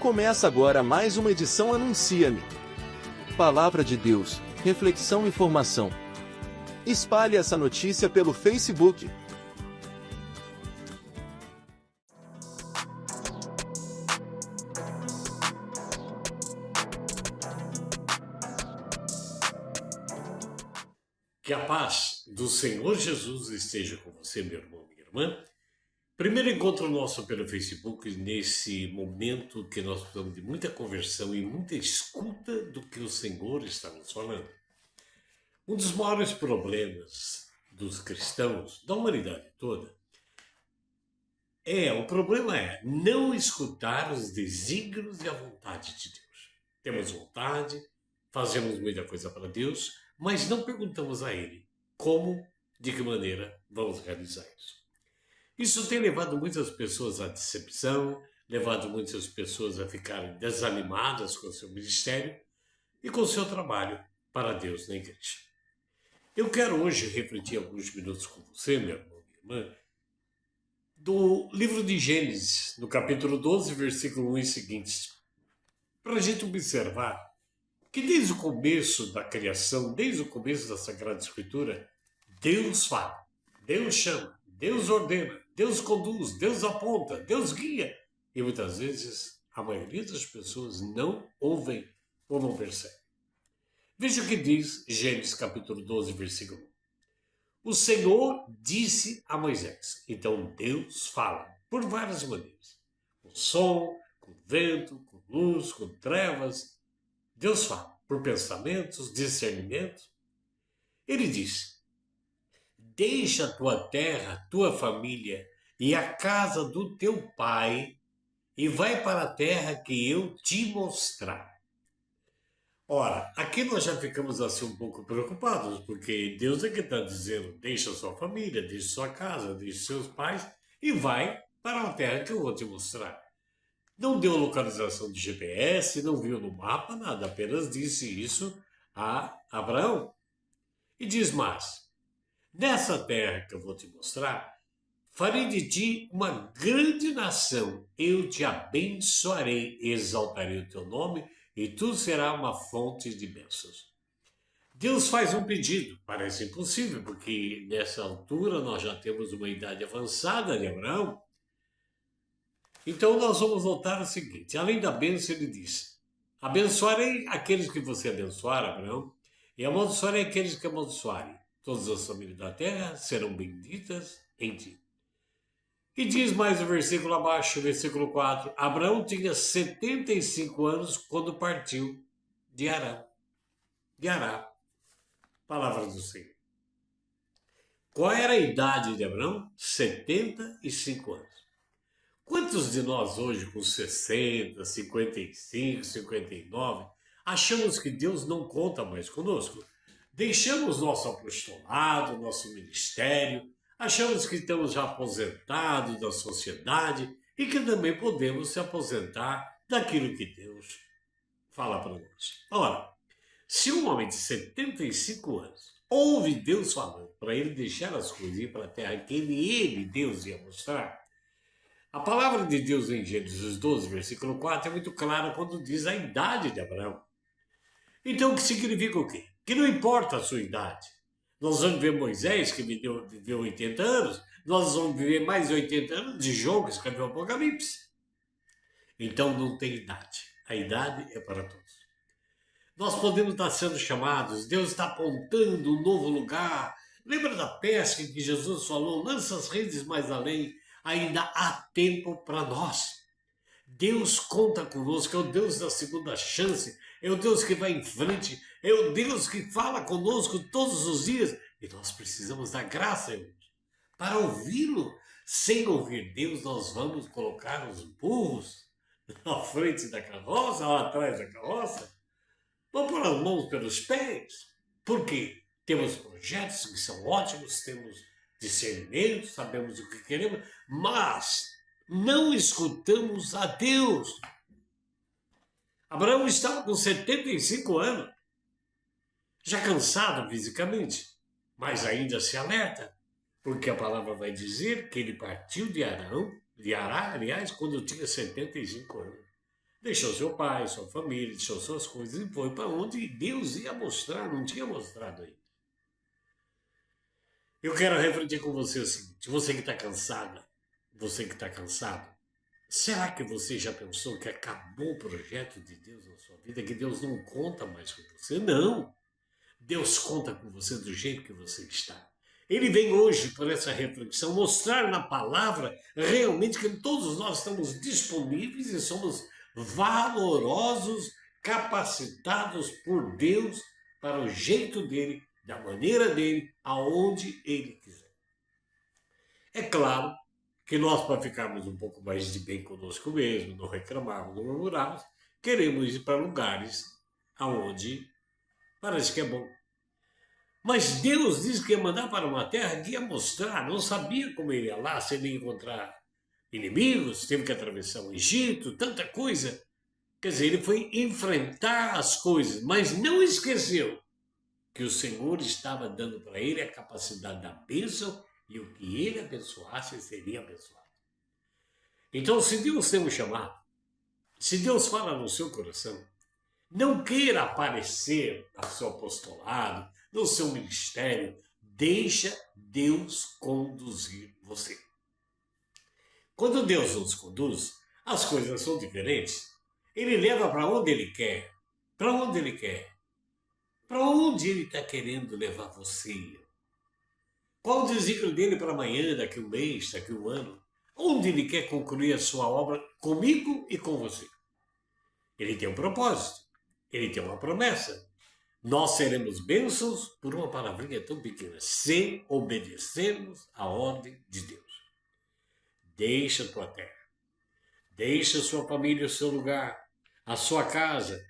Começa agora mais uma edição Anuncia-me. Palavra de Deus, reflexão e formação. Espalhe essa notícia pelo Facebook. Que a paz do Senhor Jesus esteja com você, meu irmão, minha irmã. Primeiro encontro nosso pelo Facebook, nesse momento que nós precisamos de muita conversão e muita escuta do que o Senhor está nos falando. Um dos maiores problemas dos cristãos, da humanidade toda, o problema é não escutar os desígnios e a vontade de Deus. Temos vontade, fazemos muita coisa para Deus, mas não perguntamos a Ele como, de que maneira vamos realizar isso. Isso tem levado muitas pessoas à decepção, levado muitas pessoas a ficarem desanimadas com o seu ministério e com o seu trabalho para Deus na igreja. Eu quero hoje refletir alguns minutos com você, meu irmão, minha irmã, do livro de Gênesis, no capítulo 12, versículo 1 e seguintes, para a gente observar que desde o começo da criação, desde o começo da Sagrada Escritura, Deus fala, Deus chama, Deus ordena, Deus conduz, Deus aponta, Deus guia. E muitas vezes a maioria das pessoas não ouvem ou não percebem. Veja o que diz Gênesis capítulo 12, versículo 1. O Senhor disse a Moisés. Então Deus fala por várias maneiras. Com som, com vento, com luz, com trevas. Deus fala por pensamentos, discernimento. Ele diz: deixa a tua terra, tua família e a casa do teu pai e vai para a terra que eu te mostrar. Ora, aqui nós já ficamos assim um pouco preocupados, porque Deus é que está dizendo: deixa a sua família, deixa sua casa, deixa seus pais e vai para a terra que eu vou te mostrar. Não deu localização de GPS, não viu no mapa, nada, apenas disse isso a Abraão. E diz mais: nessa terra que eu vou te mostrar, farei de ti uma grande nação, eu te abençoarei, exaltarei o teu nome e tu serás uma fonte de bênçãos. Deus faz um pedido, parece impossível, porque nessa altura nós já temos uma idade avançada de Abraão. Então nós vamos voltar ao seguinte: além da bênção, ele diz: abençoarei aqueles que você abençoar, Abraão, e amaldiçoarei aqueles que amaldiçoarem. Todas as famílias da terra serão benditas em ti. E diz mais o versículo abaixo, versículo 4, Abraão tinha 75 anos quando partiu de Arã. De Ará, palavra do Senhor. Qual era a idade de Abraão? 75 anos. Quantos de nós hoje, com 60, 55, 59, achamos que Deus não conta mais conosco? Deixamos nosso apostolado, nosso ministério, achamos que estamos já aposentados da sociedade e que também podemos se aposentar daquilo que Deus fala para nós. Ora, se um homem de 75 anos ouve Deus falando para ele deixar as coisas e ir para a terra que ele, Deus, ia mostrar, a palavra de Deus em Gênesis 12, versículo 4, é muito clara quando diz a idade de Abraão. Então, o que significa o quê? Que não importa a sua idade. Nós vamos ver Moisés, que viveu 80 anos, nós vamos viver mais de 80 anos de João, que escreveu o Apocalipse. Então, não tem idade. A idade é para todos. Nós podemos estar sendo chamados, Deus está apontando um novo lugar. Lembra da pesca que Jesus falou, lança as redes mais além, ainda há tempo para nós. Deus conta conosco, é o Deus da segunda chance, é o Deus que vai em frente, é o Deus que fala conosco todos os dias. E nós precisamos da graça, irmãos, para ouvi-lo. Sem ouvir Deus, nós vamos colocar os burros na frente da carroça, ou atrás da carroça. Vamos pôr as mãos pelos pés. Por quê? Temos projetos que são ótimos, temos discernimento, sabemos o que queremos, mas não escutamos a Deus. Abraão estava com 75 anos, já cansado fisicamente, mas ainda se alerta, porque a palavra vai dizer que ele partiu de Ará, aliás, quando tinha 75 anos. Deixou seu pai, sua família, deixou suas coisas e foi para onde Deus ia mostrar, não tinha mostrado ainda. Eu quero refletir com você o seguinte: você que está cansada, você que está cansado, será que você já pensou que acabou o projeto de Deus na sua vida, que Deus não conta mais com você? Não! Deus conta com você do jeito que você está. Ele vem hoje, por essa reflexão, mostrar na palavra realmente que todos nós estamos disponíveis e somos valorosos, capacitados por Deus para o jeito dele, da maneira dele, aonde ele quiser. É claro que nós, para ficarmos um pouco mais de bem conosco mesmo, não reclamarmos, não murmurarmos, queremos ir para lugares aonde parece que é bom. Mas Deus disse que ia mandar para uma terra que ia mostrar, não sabia como ele ia lá, se ele ia encontrar inimigos, teve que atravessar o Egito, tanta coisa. Quer dizer, ele foi enfrentar as coisas, mas não esqueceu que o Senhor estava dando para ele a capacidade da bênção e o que ele abençoasse seria abençoado. Então, se Deus tem um chamado, se Deus fala no seu coração, não queira aparecer no seu apostolado, no seu ministério. Deixa Deus conduzir você. Quando Deus nos conduz, as coisas são diferentes. Ele leva para onde Ele quer. Para onde Ele quer. Para onde Ele está querendo levar você. Qual o desígnio dele para amanhã, daqui um mês, daqui um ano? Onde Ele quer concluir a sua obra comigo e com você. Ele tem um propósito. Ele tem uma promessa. Nós seremos bênçãos por uma palavrinha tão pequena, se obedecermos à ordem de Deus. Deixa a tua terra, deixa a sua família, o seu lugar, a sua casa,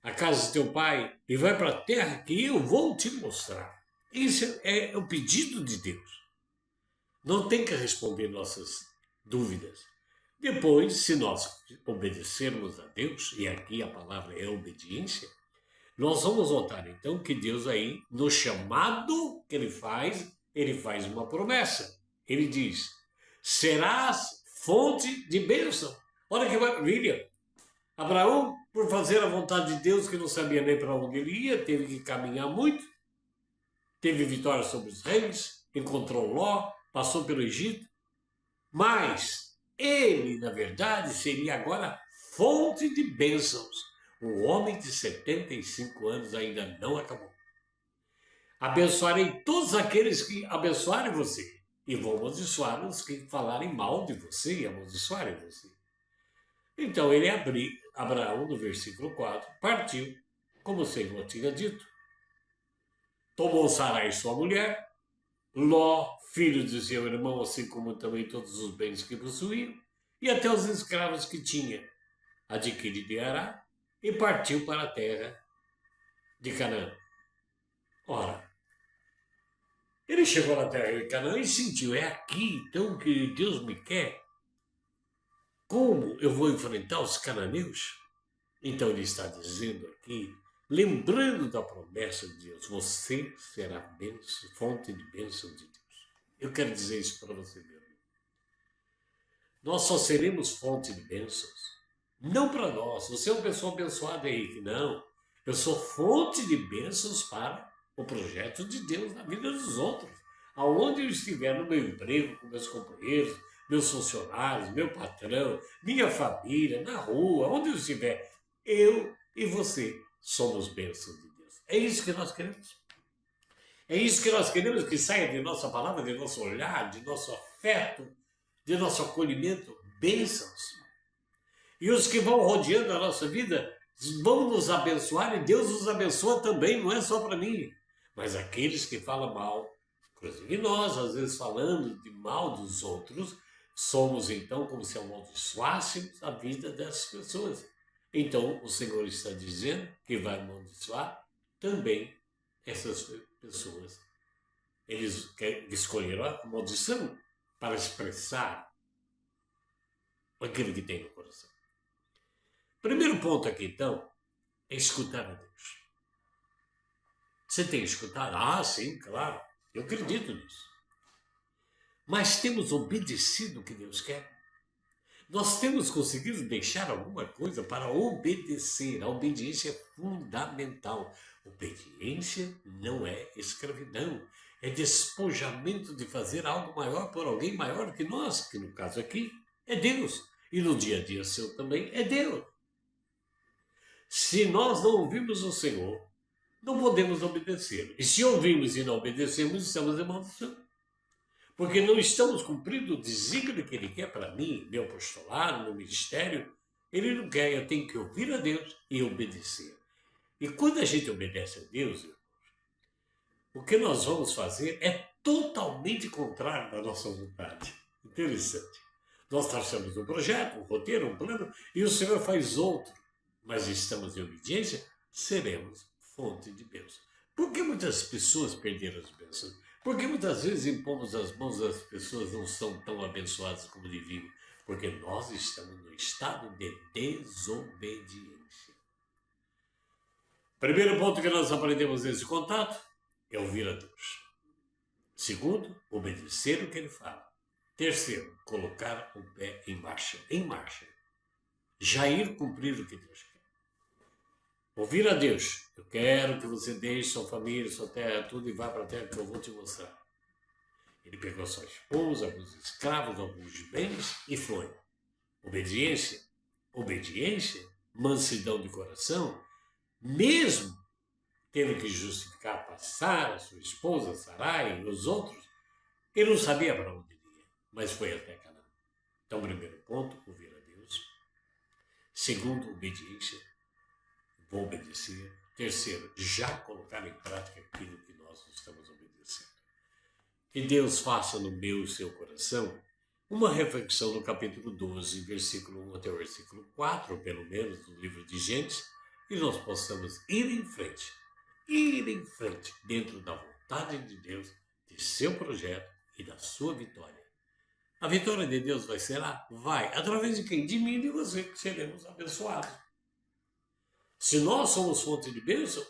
a casa de teu pai, e vai para a terra que eu vou te mostrar. Esse é o pedido de Deus. Não tem que responder nossas dúvidas. Depois, se nós obedecermos a Deus, e aqui a palavra é obediência, nós vamos notar então que Deus aí, no chamado que ele faz uma promessa. Ele diz, serás fonte de bênção. Olha que maravilha. Abraão, por fazer a vontade de Deus, que não sabia nem para onde ele ia, teve que caminhar muito, teve vitória sobre os reis, encontrou Ló, passou pelo Egito, mas ele, na verdade, seria agora fonte de bênçãos. O homem de 75 anos ainda não acabou. Abençoarei todos aqueles que abençoarem você, e vou amaldiçoar os que falarem mal de você e amaldiçoarem você. Então ele abriu, Abraão, no versículo 4, partiu, como o Senhor tinha dito. Tomou Sarai sua mulher, Ló, filho de seu irmão, assim como também todos os bens que possuíam, e até os escravos que tinha, adquirido de Ará, e partiu para a terra de Canaã. Ora, ele chegou na terra de Canaã e sentiu, é aqui então que Deus me quer? Como eu vou enfrentar os cananeus? Então ele está dizendo aqui, lembrando da promessa de Deus, você será bênção, fonte de bênção de Deus. Eu quero dizer isso para você, meu amigo. Nós só seremos fonte de bênçãos. Não para nós. Você é uma pessoa abençoada, Henrique. Não. Eu sou fonte de bênçãos para o projeto de Deus na vida dos outros. Aonde eu estiver no meu emprego, com meus companheiros, meus funcionários, meu patrão, minha família, na rua, onde eu estiver, eu e você somos bênçãos de Deus. É isso que nós queremos. É isso que nós queremos que saia de nossa palavra, de nosso olhar, de nosso afeto, de nosso acolhimento, bênçãos. E os que vão rodeando a nossa vida vão nos abençoar e Deus nos abençoa também, não é só para mim. Mas aqueles que falam mal, inclusive nós, às vezes falando de mal dos outros, somos então como se amaldiçoássemos a vida dessas pessoas. Então o Senhor está dizendo que vai amaldiçoar também essas pessoas. Eles escolheram a maldição para expressar aquilo que tem no coração. Primeiro ponto aqui, então, é escutar a Deus. Você tem escutado? Ah, sim, claro. Eu acredito nisso. Mas temos obedecido o que Deus quer? Nós temos conseguido deixar alguma coisa para obedecer. A obediência é fundamental. Obediência não é escravidão. É despojamento de fazer algo maior por alguém maior que nós, que no caso aqui é Deus. E no dia a dia seu também é Deus. Se nós não ouvimos o Senhor, não podemos obedecê-lo. E se ouvimos e não obedecemos, estamos em maldição. Porque não estamos cumprindo o desígnio que Ele quer para mim, meu apostolado, meu ministério. Ele não quer, eu tenho que ouvir a Deus e obedecer. E quando a gente obedece a Deus, irmãos, o que nós vamos fazer é totalmente contrário da nossa vontade. Interessante. Nós traçamos um projeto, um roteiro, um plano, e o Senhor faz outro. Mas estamos em obediência, seremos fonte de bênção. Por que muitas pessoas perderam as bênçãos? Porque muitas vezes impomos as mãos das pessoas não são tão abençoadas como deviam. Porque nós estamos no estado de desobediência. Primeiro ponto que nós aprendemos nesse contato é ouvir a Deus. Segundo, obedecer o que Ele fala. Terceiro, colocar o pé em marcha. Em marcha. Já ir cumprir o que Deus quer. Ouvir a Deus. Eu quero que você deixe sua família, sua terra, tudo e vá para a terra que eu vou te mostrar. Ele pegou sua esposa, alguns escravos, alguns bens e foi. Obediência. Obediência, mansidão de coração, mesmo tendo que justificar passar a sua esposa, Sarai e os outros, ele não sabia para onde iria, mas foi até Canaã. Então, primeiro ponto, ouvir a Deus. Segundo, obediência. Vou obedecer. Terceiro, já colocar em prática aquilo que nós estamos obedecendo. Que Deus faça no meu e seu coração uma reflexão no capítulo 12, versículo 1 até o versículo 4, pelo menos, do livro de Gênesis, e nós possamos ir em frente dentro da vontade de Deus, de seu projeto e da sua vitória. A vitória de Deus vai ser lá? Vai. Através de quem? De mim e de você, que seremos abençoados. Se nós somos fonte de bênção,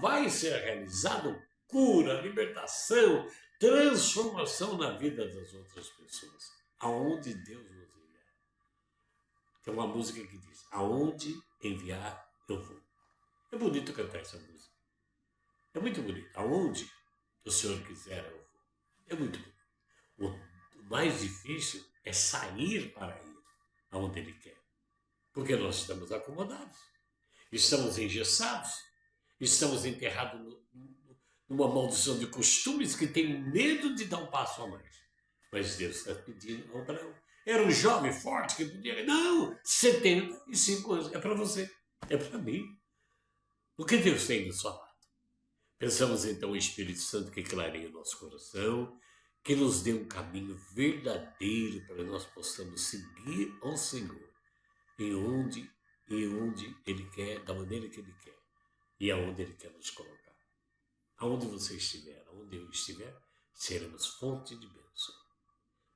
vai ser realizado cura, libertação, transformação na vida das outras pessoas. Aonde Deus nos enviar. Tem uma música que diz, aonde enviar, eu vou. É bonito cantar essa música. É muito bonito. Aonde o Senhor quiser, eu vou. É muito bonito. O mais difícil é sair para ir aonde Ele quer. Porque nós estamos acomodados. Estamos engessados. Estamos enterrados numa maldição de costumes que tem medo de dar um passo a mais. Mas Deus está pedindo ao Abraão. Era um jovem forte que podia... Não! 75 anos. É para você. É para mim. O que Deus tem do seu lado? Pensamos então o Espírito Santo que clareie o nosso coração, que nos dê um caminho verdadeiro para nós possamos seguir ao Senhor em onde Ele quer, da maneira que Ele quer e aonde Ele quer nos colocar. Aonde você estiver, aonde eu estiver, seremos fonte de bênção.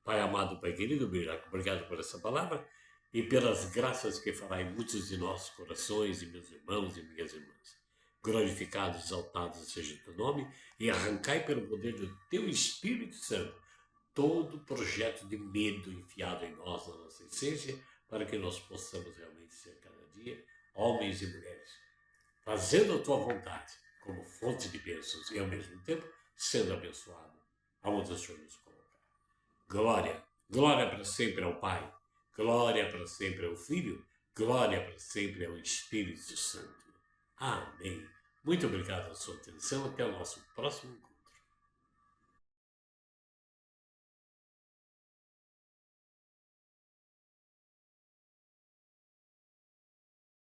Pai amado, Pai querido, obrigado por essa palavra e pelas graças que fará em muitos de nossos corações, de meus irmãos e minhas irmãs. Glorificado, exaltado seja o teu nome e arrancai pelo poder do teu Espírito Santo todo projeto de medo enfiado em nós, na nossa essência, para que nós possamos realmente ser cada dia homens e mulheres, fazendo a tua vontade como fonte de bênçãos e ao mesmo tempo sendo abençoado aonde o Senhor nos colocar. Glória, glória para sempre ao Pai, glória para sempre ao Filho, glória para sempre ao Espírito Santo. Amém. Muito obrigado pela sua atenção. Até o nosso próximo encontro.